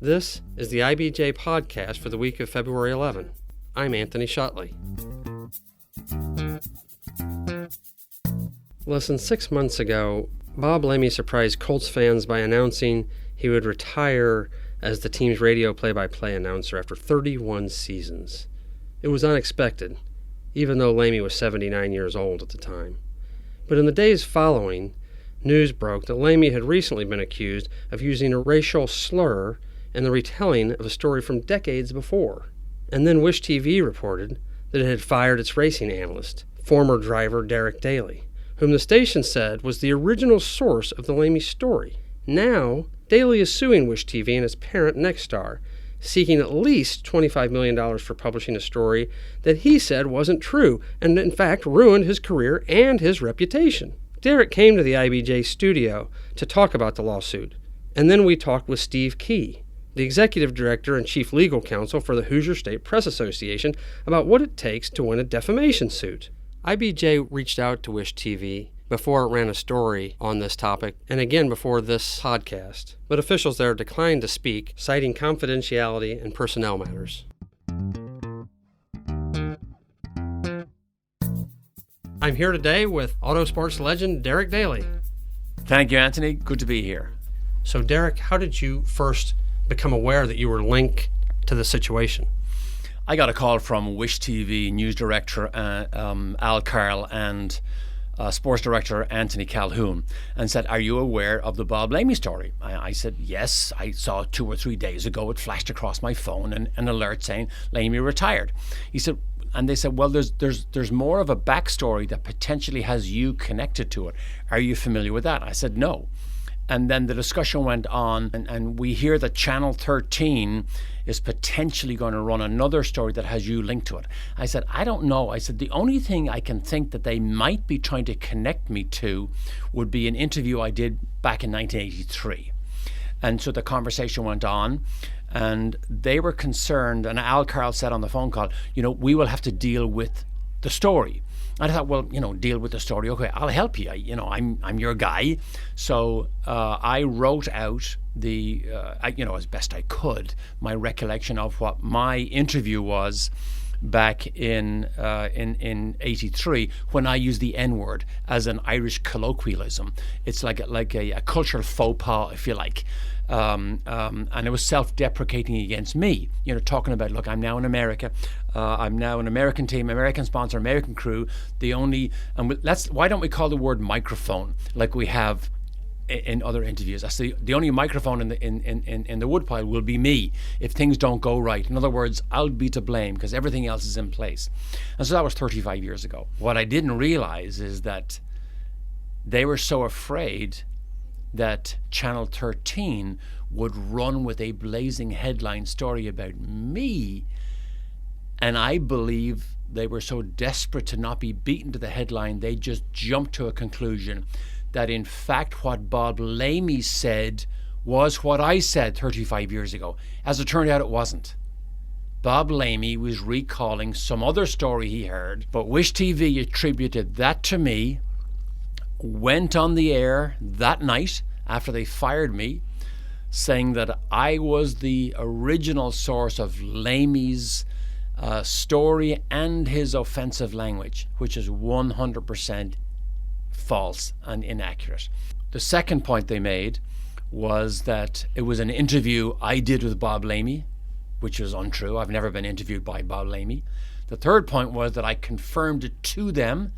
This is the IBJ podcast for the week of February 11. I'm Anthony Schoettle. Less than 6 months ago, Bob Lamey surprised Colts fans by announcing he would retire as the team's radio play-by-play announcer after 31 seasons. It was unexpected, even though Lamey was 79 years old at the time. But in the days following, news broke that Lamey had recently been accused of using a racial slur in the retelling of a story from decades before. And then Wish TV reported that it had fired its racing analyst, former driver Derek Daly, whom the station said was the original source of the Lamey story. Now, Daly is suing Wish TV and its parent Nexstar, seeking at least $25 million for publishing a story that he said wasn't true and in fact ruined his career and his reputation. Derek came to the IBJ studio to talk about the lawsuit, and then we talked with Steve Key, the executive director and chief legal counsel for the Hoosier State Press Association, about what it takes to win a defamation suit. IBJ reached out to Wish TV before it ran a story on this topic, and again before this podcast, but officials there declined to speak, citing confidentiality and personnel matters. I'm here today with auto sports legend Derek Daly. Thank you, Anthony. Good to be here. So, Derek, how did you first become aware that you were linked to the situation? I got a call from Wish TV news director Al Carl and sports director Anthony Calhoun and said, "Are you aware of the Bob Lamey story?" I said, "Yes, I saw it 2 or 3 days ago. It flashed across my phone, an alert saying Lamey retired." He said, and they said, "Well, there's more of a backstory that potentially has you connected to it. Are you familiar with that?" I said, "No." And then the discussion went on, and we hear that Channel 13 is potentially going to run another story that has you linked to it. I said, "I don't know." I said, "The only thing I can think that they might be trying to connect me to would be an interview I did back in 1983. And so the conversation went on, and they were concerned, and Al Carl said on the phone call, "We will have to deal with the story." I thought, well, deal with the story. Okay, I'll help you. I'm your guy. So I wrote out as best I could, my recollection of what my interview was back in 83, when I used the N-word as an Irish colloquialism. It's like a cultural faux pas, if you like. And it was self-deprecating against me, talking about, look, I'm now in America, I'm now an American team, American sponsor, American crew. Why don't we call the word microphone like we have in other interviews? That's the only microphone in the woodpile will be me if things don't go right. In other words, I'll be to blame because everything else is in place. And so that was 35 years ago. What I didn't realize is that they were so afraid that Channel 13 would run with a blazing headline story about me, and I believe they were so desperate to not be beaten to the headline, they just jumped to a conclusion that in fact what Bob Lamey said was what I said 35 years ago. As it turned out, it wasn't. Bob Lamey was recalling some other story he heard, but Wish TV attributed that to me, went on the air that night after they fired me, saying that I was the original source of Lamey's story and his offensive language, which is 100% false and inaccurate. The second point they made was that it was an interview I did with Bob Lamey, which is untrue. I've never been interviewed by Bob Lamey. The third point was that I confirmed it to them,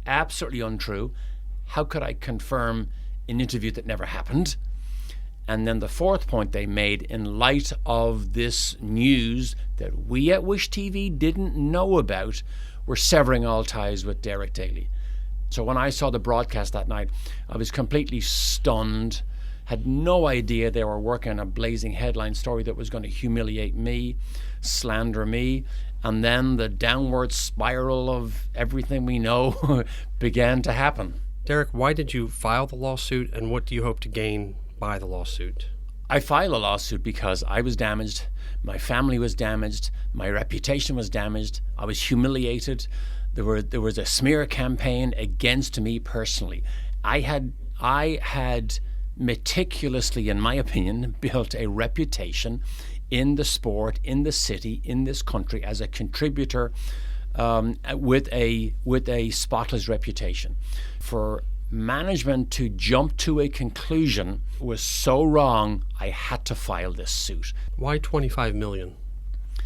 absolutely untrue. How could I confirm an interview that never happened? And then the fourth point they made, in light of this news that we at Wish TV didn't know about, were severing all ties with Derek Daly. So when I saw the broadcast that night, I was completely stunned, had no idea they were working on a blazing headline story that was going to humiliate me, slander me, and then the downward spiral of everything we know began to happen. Derek, why did you file the lawsuit, and what do you hope to gain by the lawsuit? I filed a lawsuit because I was damaged, my family was damaged, my reputation was damaged, I was humiliated. There was a smear campaign against me personally. I had meticulously, in my opinion, built a reputation in the sport, in the city, in this country as a contributor with a spotless reputation. For management to jump to a conclusion was so wrong, I had to file this suit. Why $25 million?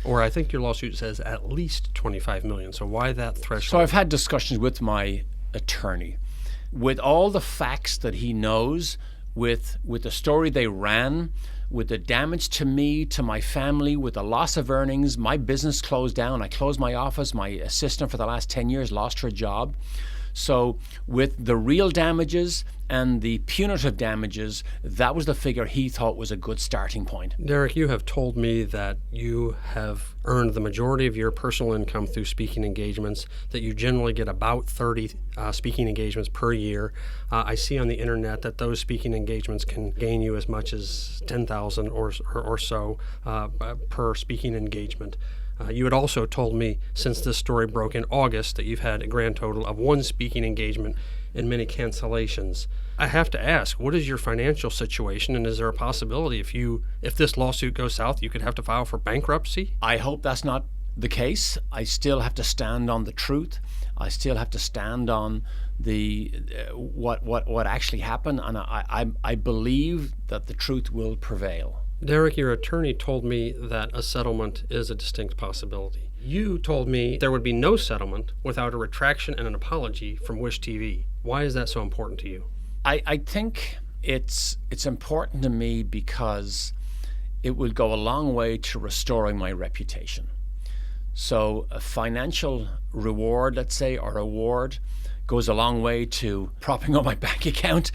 Or I think your lawsuit says at least $25 million. So why that threshold? So I've had discussions with my attorney. With all the facts that he knows, with the story they ran, with the damage to me, to my family, with the loss of earnings, my business closed down. I closed my office. My assistant for the last 10 years lost her job. So with the real damages and the punitive damages, that was the figure he thought was a good starting point. Derek, you have told me that you have earned the majority of your personal income through speaking engagements, that you generally get about 30 speaking engagements per year. I see on the internet that those speaking engagements can gain you as much as $10,000 or so per speaking engagement. You had also told me since this story broke in August that you've had a grand total of 1 speaking engagement and many cancellations. I have to ask, what is your financial situation, and is there a possibility if this lawsuit goes south, you could have to file for bankruptcy? I hope that's not the case. I still have to stand on the truth. I still have to stand on the what actually happened, and I believe that the truth will prevail. Derek, your attorney told me that a settlement is a distinct possibility. You told me there would be no settlement without a retraction and an apology from Wish TV. Why is that so important to you? I think it's important to me because it will go a long way to restoring my reputation. So a financial reward, let's say, or award, goes a long way to propping up my bank account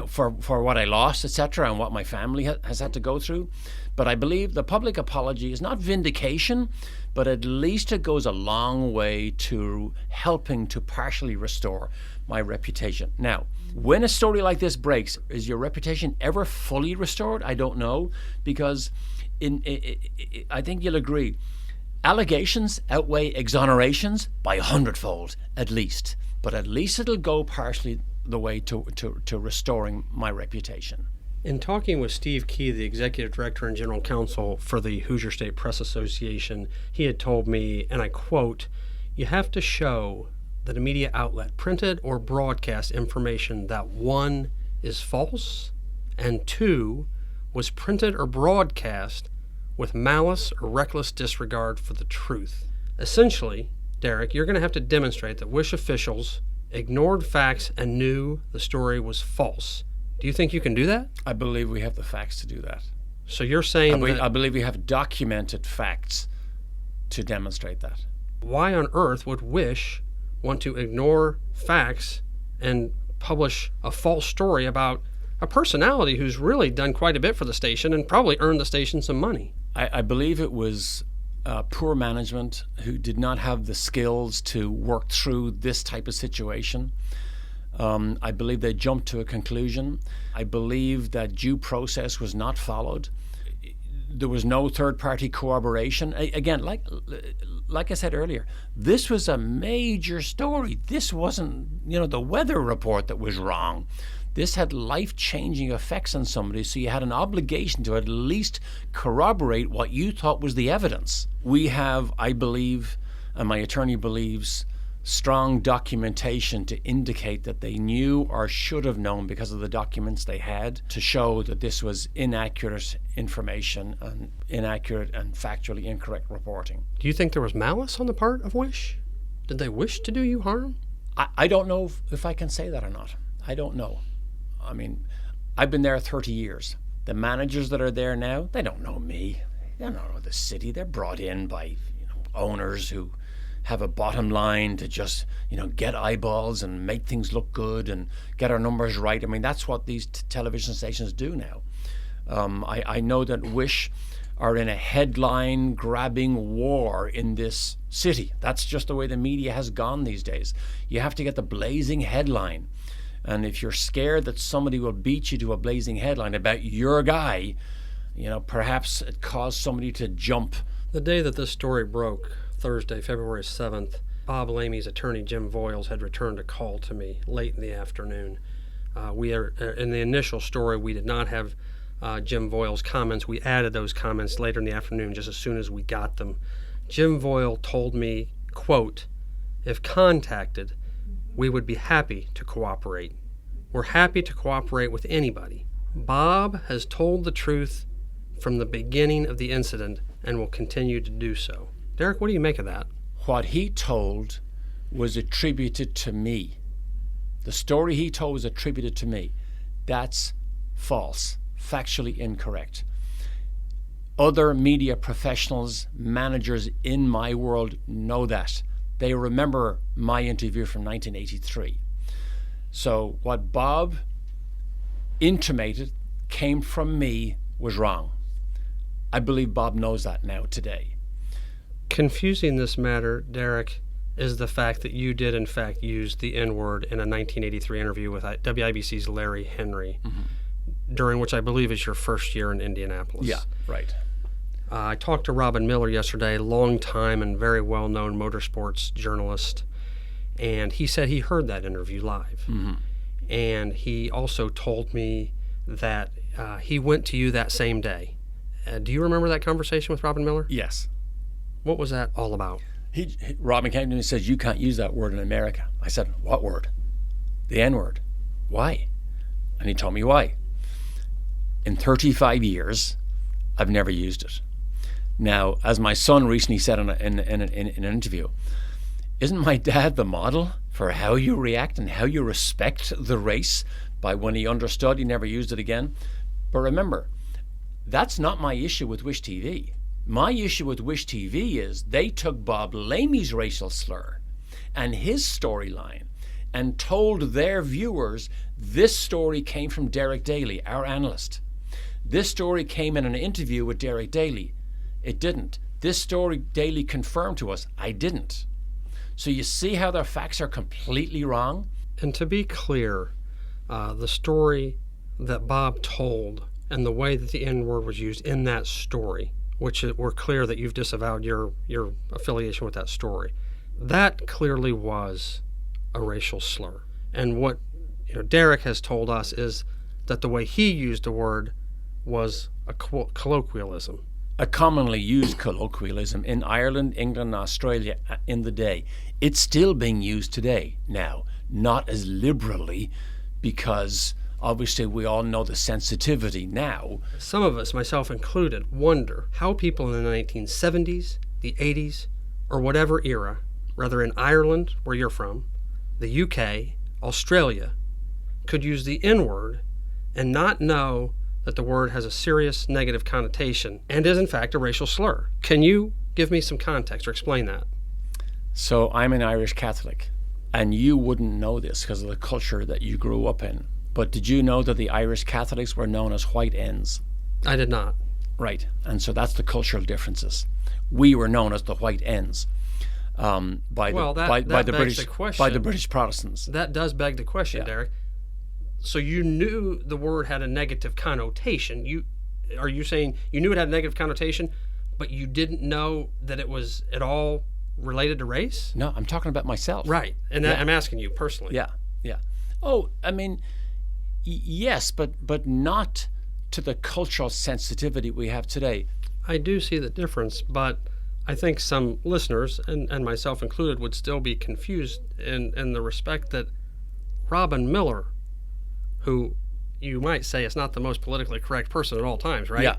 for what I lost, etc., and what my family has had to go through. But I believe the public apology is not vindication, but at least it goes a long way to helping to partially restore my reputation. Now, when a story like this breaks, is your reputation ever fully restored? I don't know, because I think you'll agree, allegations outweigh exonerations by 100-fold at least. But at least it'll go partially the way to restoring my reputation. In talking with Steve Key, the Executive Director and General Counsel for the Hoosier State Press Association, he had told me, and I quote, "You have to show that a media outlet printed or broadcast information that 1, is false, and 2, was printed or broadcast with malice or reckless disregard for the truth." Essentially, Derek, you're going to have to demonstrate that Wish officials ignored facts and knew the story was false. Do you think you can do that? I believe we have the facts to do that. So you're saying I believe we have documented facts to demonstrate that. Why on earth would Wish want to ignore facts and publish a false story about a personality who's really done quite a bit for the station and probably earned the station some money? I believe it was poor management who did not have the skills to work through this type of situation. I believe they jumped to a conclusion. I believe that due process was not followed. There was no third-party corroboration. Again, like I said earlier, this was a major story. This wasn't, the weather report that was wrong. This had life-changing effects on somebody, so you had an obligation to at least corroborate what you thought was the evidence. We have, I believe, and my attorney believes, strong documentation to indicate that they knew or should have known because of the documents they had to show that this was inaccurate information and inaccurate and factually incorrect reporting. Do you think there was malice on the part of Wish? Did they wish to do you harm? I don't know if I can say that or not. I don't know. I mean, I've been there 30 years. The managers that are there now, they don't know me. They don't know the city. They're brought in by owners who have a bottom line to just, get eyeballs and make things look good and get our numbers right. I mean, that's what these television stations do now. I know that Wish are in a headline-grabbing war in this city. That's just the way the media has gone these days. You have to get the blazing headline. And if you're scared that somebody will beat you to a blazing headline about your guy, perhaps it caused somebody to jump. The day that this story broke, Thursday, February 7th, Bob Lamey's attorney, Jim Voiles, had returned a call to me late in the afternoon. We are in the initial story. We did not have Jim Voil's comments. We added those comments later in the afternoon, just as soon as we got them. Jim Voile told me, quote, "If contacted, we would be happy to cooperate. We're happy to cooperate with anybody. Bob has told the truth from the beginning of the incident and will continue to do so." Derek, what do you make of that? What he told was attributed to me. The story he told was attributed to me. That's false, factually incorrect. Other media professionals, managers in my world know that. They remember my interview from 1983. So what Bob intimated came from me was wrong. I believe Bob knows that now today. Confusing this matter, Derek, is the fact that you did in fact use the N-word in a 1983 interview with WIBC's Larry Henry, during which I believe is your first year in Indianapolis. Yeah, right. I talked to Robin Miller yesterday, long-time and very well-known motorsports journalist, and he said he heard that interview live. And he also told me that he went to you that same day. Do you remember that conversation with Robin Miller? Yes. What was that all about? Robin came to me and says, "You can't use that word in America." I said, "What word?" "The N-word." "Why?" And he told me why. In 35 years, I've never used it. Now, as my son recently said in an interview, isn't my dad the model for how you react and how you respect the race? By when he understood, he never used it again. But remember, that's not my issue with Wish TV. My issue with Wish TV is they took Bob Lamey's racial slur and his storyline and told their viewers this story came from Derek Daly, our analyst. This story came in an interview with Derek Daly. It didn't. This story Daly confirmed to us. I didn't. So you see how their facts are completely wrong? And to be clear, the story that Bob told and the way that the N-word was used in that story, which we're clear that you've disavowed your affiliation with that story, that clearly was a racial slur. And what Derek has told us is that the way he used the word was a colloquialism. A commonly used colloquialism in Ireland, England, and Australia in the day. It's still being used today now, not as liberally, because obviously we all know the sensitivity now. Some of us, myself included, wonder how people in the 1970s, the 80s, or whatever era, whether in Ireland, where you're from, the UK, Australia, could use the N-word and not know that the word has a serious negative connotation and is in fact a racial slur. Can you give me some context or explain that? So I'm an Irish Catholic, and you wouldn't know this because of the culture that you grew up in. But did you know that the Irish Catholics were known as white ends? I did not. Right, and so that's the cultural differences. We were known as the white ends by the British Protestants. That does beg the question, yeah. Derek. So you knew the word had a negative connotation. Are you saying you knew it had a negative connotation, but you didn't know that it was at all related to race? No, I'm talking about myself. Right, and I'm asking you personally. Yeah. Oh, I mean, yes, but not to the cultural sensitivity we have today. I do see the difference, but I think some listeners, and myself included, would still be confused in the respect that Robin Miller, who you might say is not the most politically correct person at all times, right? Yeah.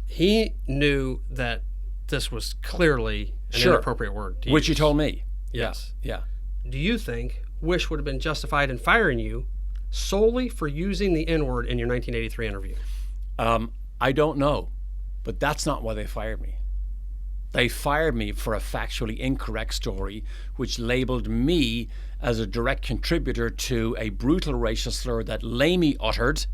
He knew that this was clearly an inappropriate word to Which use. you told me. Yes. Yeah. Do you think Wish would have been justified in firing you solely for using the N-word in your 1983 interview? I don't know, but that's not why they fired me. They fired me for a factually incorrect story, which labeled me as a direct contributor to a brutal racial slur that Lamey uttered,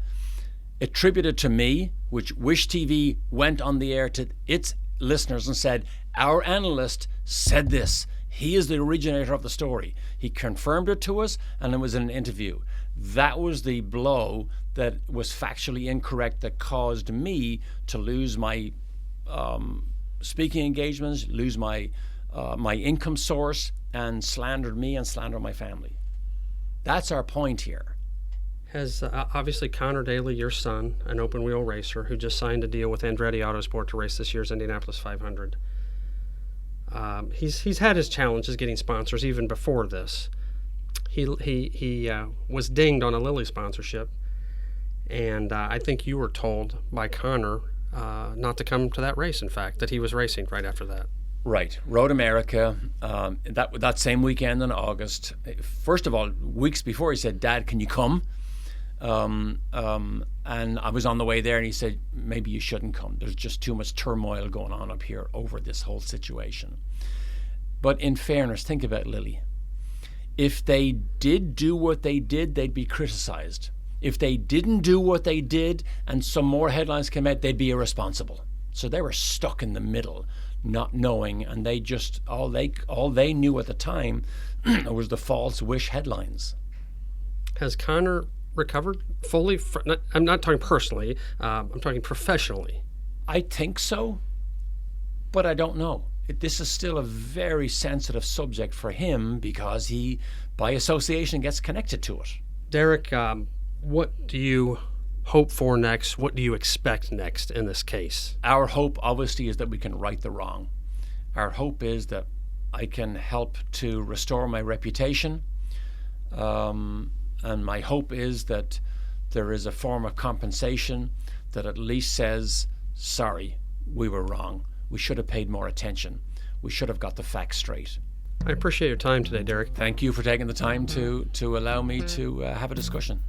attributed to me, which Wish TV went on the air to its listeners and said, "Our analyst said this. He is the originator of the story." He confirmed it to us, and it was in an interview. That was the blow that was factually incorrect that caused me to lose my speaking engagements, lose my income source, and slandered me and slandered my family. That's our point here. Has obviously Connor Daly, your son, an open wheel racer who just signed a deal with Andretti Autosport to race this year's Indianapolis 500. He's had his challenges getting sponsors even before this. He was dinged on a Lilly sponsorship, and I think you were told by Connor not to come to that race. In fact, that he was racing right after that. Right. Road America, that same weekend in August. First of all, weeks before, he said, "Dad, can you come?" And I was on the way there, and he said, "Maybe you shouldn't come. There's just too much turmoil going on up here over this whole situation." But in fairness, think about Lilly. If they did do what they did, they'd be criticized. If they didn't do what they did and some more headlines came out, they'd be irresponsible. So they were stuck in the middle, not knowing, and they just all they knew at the time was the false wish headlines. Has Connor recovered fully? I'm not talking personally. I'm talking professionally. I think so, but I don't know. This is still a very sensitive subject for him because he, by association, gets connected to it. Derek, what do you hope for next? What do you expect next in this case? Our hope, obviously, is that we can right the wrong. Our hope is that I can help to restore my reputation. And my hope is that there is a form of compensation that at least says, sorry, we were wrong. We should have paid more attention. We should have got the facts straight. I appreciate your time today, Derek. Thank you for taking the time to allow me to have a discussion.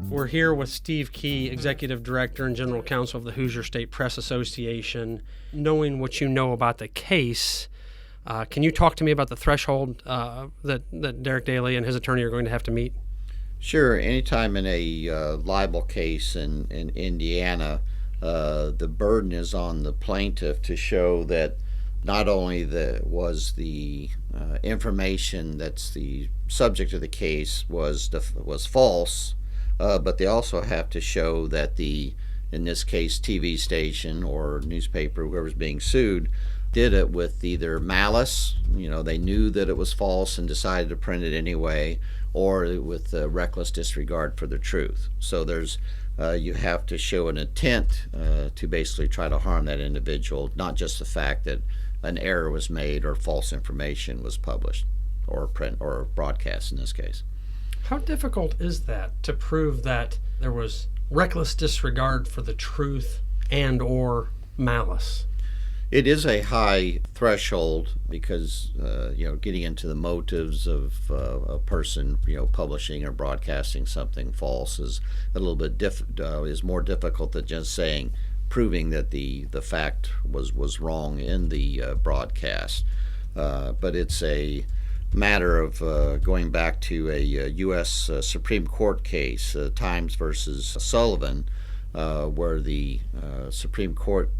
We're here with Steve Key, Executive Director and General Counsel of the Hoosier State Press Association. Knowing what you know about the case, can you talk to me about the threshold that Derek Daly and his attorney are going to have to meet? Sure. Anytime in a libel case in Indiana, the burden is on the plaintiff to show that not only was the information that's the subject of the case was false, but they also have to show that in this case, TV station or newspaper, whoever's being sued, did it with either malice, they knew that it was false and decided to print it anyway, or with reckless disregard for the truth. So you have to show an intent to basically try to harm that individual, not just the fact that an error was made or false information was published or print or broadcast in this case. How difficult is that to prove that there was reckless disregard for the truth and or malice? It is a high threshold because getting into the motives of a person publishing or broadcasting something false is a little bit is more difficult than just saying proving that the fact was wrong in the broadcast. But it's a matter of going back to a U.S. Supreme Court case, Times versus Sullivan, where the Supreme Court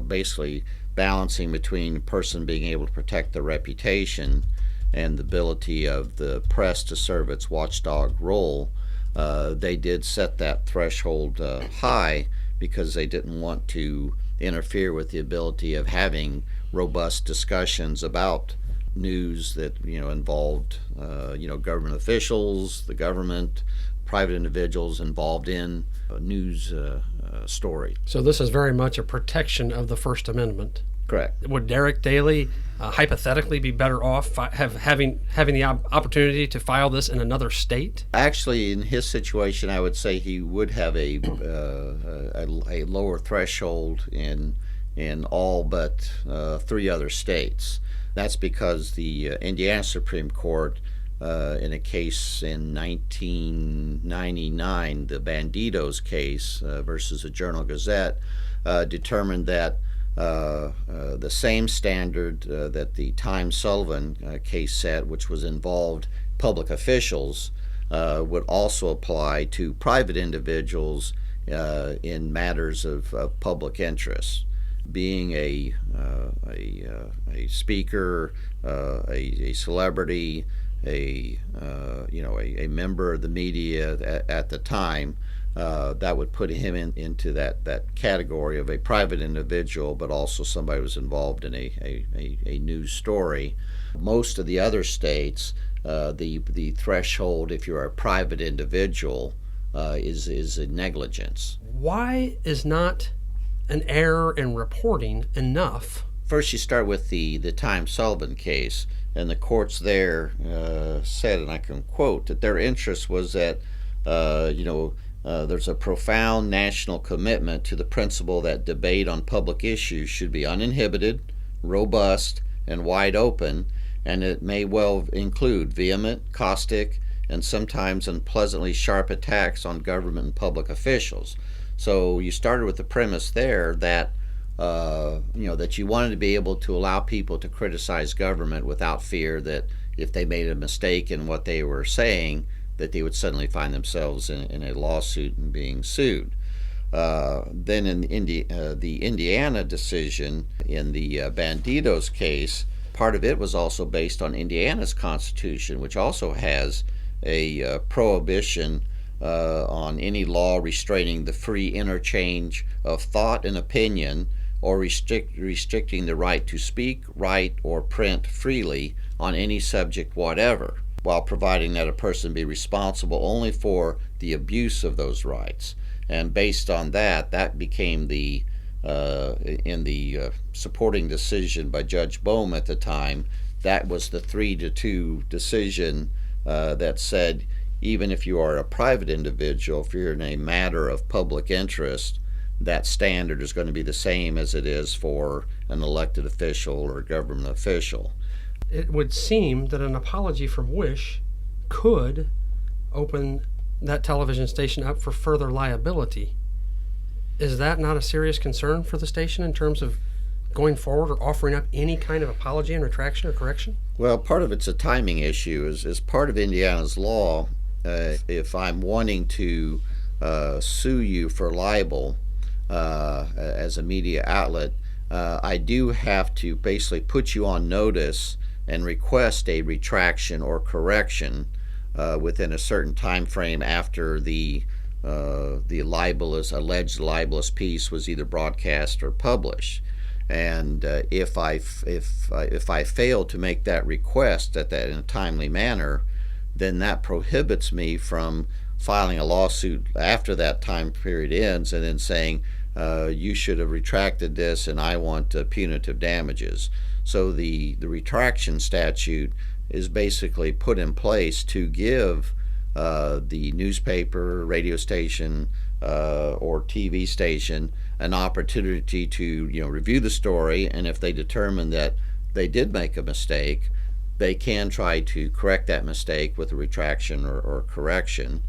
basically balancing between a person being able to protect their reputation and the ability of the press to serve its watchdog role. They did set that threshold high because they didn't want to interfere with the ability of having robust discussions about news that involved government officials, the government, private individuals involved in a news story. So this is very much a protection of the First Amendment. Correct. Would Derek Daly hypothetically be better off having the opportunity to file this in another state? Actually, in his situation, I would say he would have a lower threshold in all but 3 other states. That's because the Indiana Supreme Court, in a case in 1999, the Bandidos case versus the Journal-Gazette, determined that the same standard that the Times-Sullivan case set, which was involved public officials, would also apply to private individuals in matters of public interest. Being a speaker, a celebrity, a member of the media at the time, that would put him into that category of a private individual, but also somebody who was involved in a news story. Most of the other states the threshold, if you're a private individual, is a negligence. Why is not an error in reporting enough? First, you start with the Time Sullivan case, and the courts there said, and I can quote, that their interest was that there's a profound national commitment to the principle that debate on public issues should be uninhibited, robust, and wide open, and it may well include vehement, caustic, and sometimes unpleasantly sharp attacks on government and public officials. So you started with the premise there that that you wanted to be able to allow people to criticize government without fear that if they made a mistake in what they were saying, that they would suddenly find themselves in a lawsuit and being sued. Then in the Indiana decision in the Bandidos case, part of it was also based on Indiana's constitution, which also has a prohibition on any law restraining the free interchange of thought and opinion, or restricting the right to speak, write, or print freely on any subject whatever, while providing that a person be responsible only for the abuse of those rights. And based on that became the supporting decision by Judge Bohm at the time, that was the 3-2 decision that said, even if you are a private individual, if you're in a matter of public interest, that standard is going to be the same as it is for an elected official or a government official. It would seem that an apology from Wish could open that television station up for further liability. Is that not a serious concern for the station in terms of going forward or offering up any kind of apology and retraction or correction? Well, part of it's a timing issue. As part of Indiana's law, if I'm wanting to sue you for libel as a media outlet, I do have to basically put you on notice and request a retraction or correction within a certain time frame after the alleged libelous piece was either broadcast or published. And if I fail to make that request in a timely manner, then that prohibits me from filing a lawsuit after that time period ends and then saying, you should have retracted this and I want punitive damages. So the retraction statute is basically put in place to give the newspaper, radio station, or TV station an opportunity to review the story, and if they determine that they did make a mistake, they can try to correct that mistake with a retraction or correction,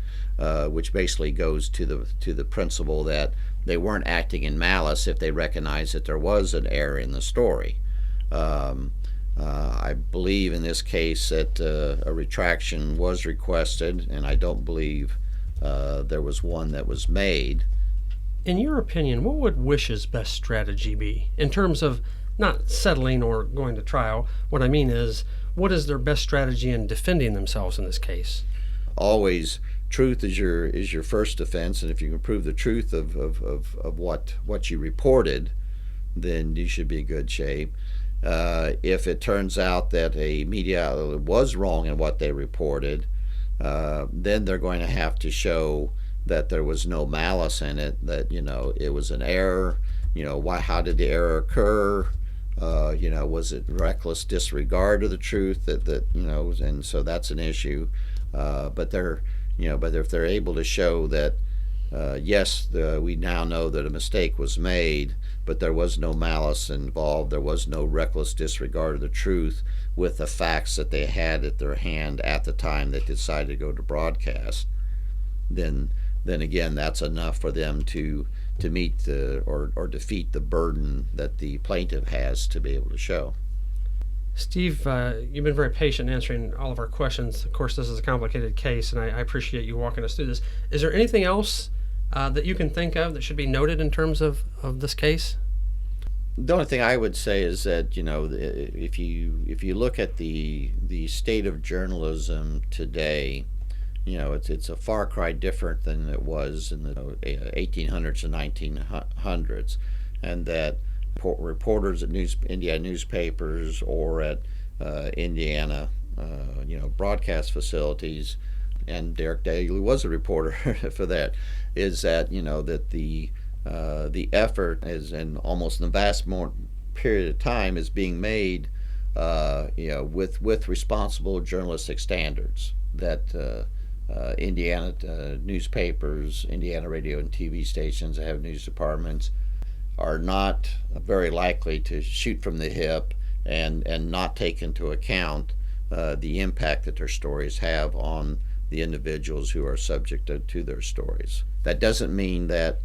which basically goes to the principle that they weren't acting in malice if they recognize that there was an error in the story. I believe in this case that a retraction was requested, and I don't believe there was one that was made. In your opinion, what would Wish's best strategy be in terms of not settling or going to trial? What I mean is, what is their best strategy in defending themselves in this case? Always, truth is your first defense, and if you can prove the truth of what you reported, then you should be in good shape. If it turns out that a media outlet was wrong in what they reported, then they're going to have to show that there was no malice in it, that it was an error. How did the error occur? Was it reckless disregard of the truth and so that's an issue. But if they're able to show that yes, we now know that a mistake was made, but there was no malice involved, there was no reckless disregard of the truth with the facts that they had at their hand at the time they decided to go to broadcast, then again, that's enough for them to meet or defeat the burden that the plaintiff has to be able to show. Steve, you've been very patient answering all of our questions. Of course, this is a complicated case, and I appreciate you walking us through this. Is there anything else that you can think of that should be noted in terms of this case? The only thing I would say is that if you look at the state of journalism today, it's a far cry different than it was in the 1800s and 1900s, and that reporters at Indiana newspapers or at Indiana broadcast facilities, and Derek Daly was a reporter for that, is that that the effort is, and almost in the vast more period of time, is being made with responsible journalistic standards, that Indiana newspapers, Indiana radio and TV stations that have news departments are not very likely to shoot from the hip and not take into account the impact that their stories have on the individuals who are subject to their stories. That doesn't mean that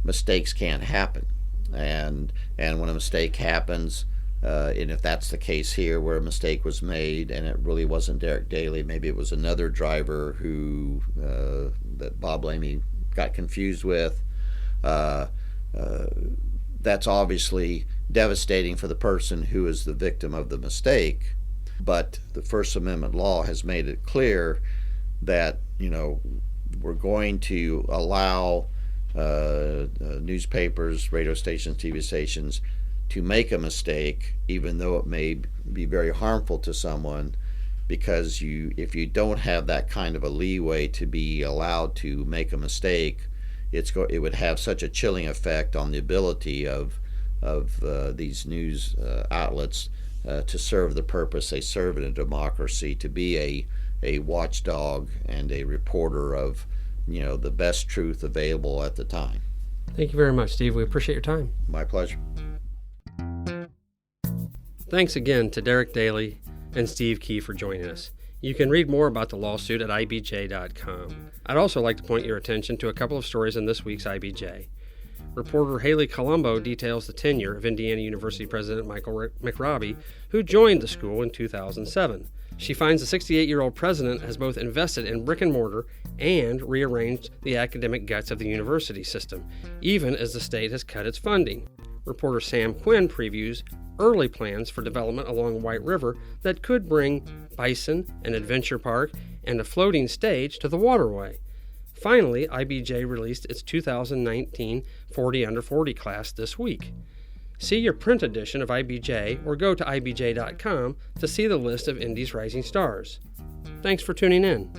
mistakes can't happen, and when a mistake happens, and if that's the case here, where a mistake was made and it really wasn't Derek Daly, maybe it was another driver who that Bob Lamey got confused with, that's obviously devastating for the person who is the victim of the mistake. But the First Amendment law has made it clear that we're going to allow newspapers, radio stations, TV stations to make a mistake, even though it may be very harmful to someone, because if you don't have that kind of a leeway to be allowed to make a mistake, it would have such a chilling effect on the ability of these news outlets to serve the purpose they serve in a democracy, to be a watchdog and a reporter of the best truth available at the time. Thank you very much, Steve. We appreciate your time. My pleasure. Thanks again to Derek Daly and Steve Key for joining us. You can read more about the lawsuit at ibj.com. I'd also like to point your attention to a couple of stories in this week's IBJ. Reporter Haley Colombo details the tenure of Indiana University President Michael McRobbie, who joined the school in 2007. She finds the 68-year-old president has both invested in brick and mortar and rearranged the academic guts of the university system, even as the state has cut its funding. Reporter Sam Quinn previews early plans for development along White River that could bring bison, an adventure park, and a floating stage to the waterway. Finally, IBJ released its 2019 40 Under 40 class this week. See your print edition of IBJ or go to ibj.com to see the list of Indy's rising stars. Thanks for tuning in.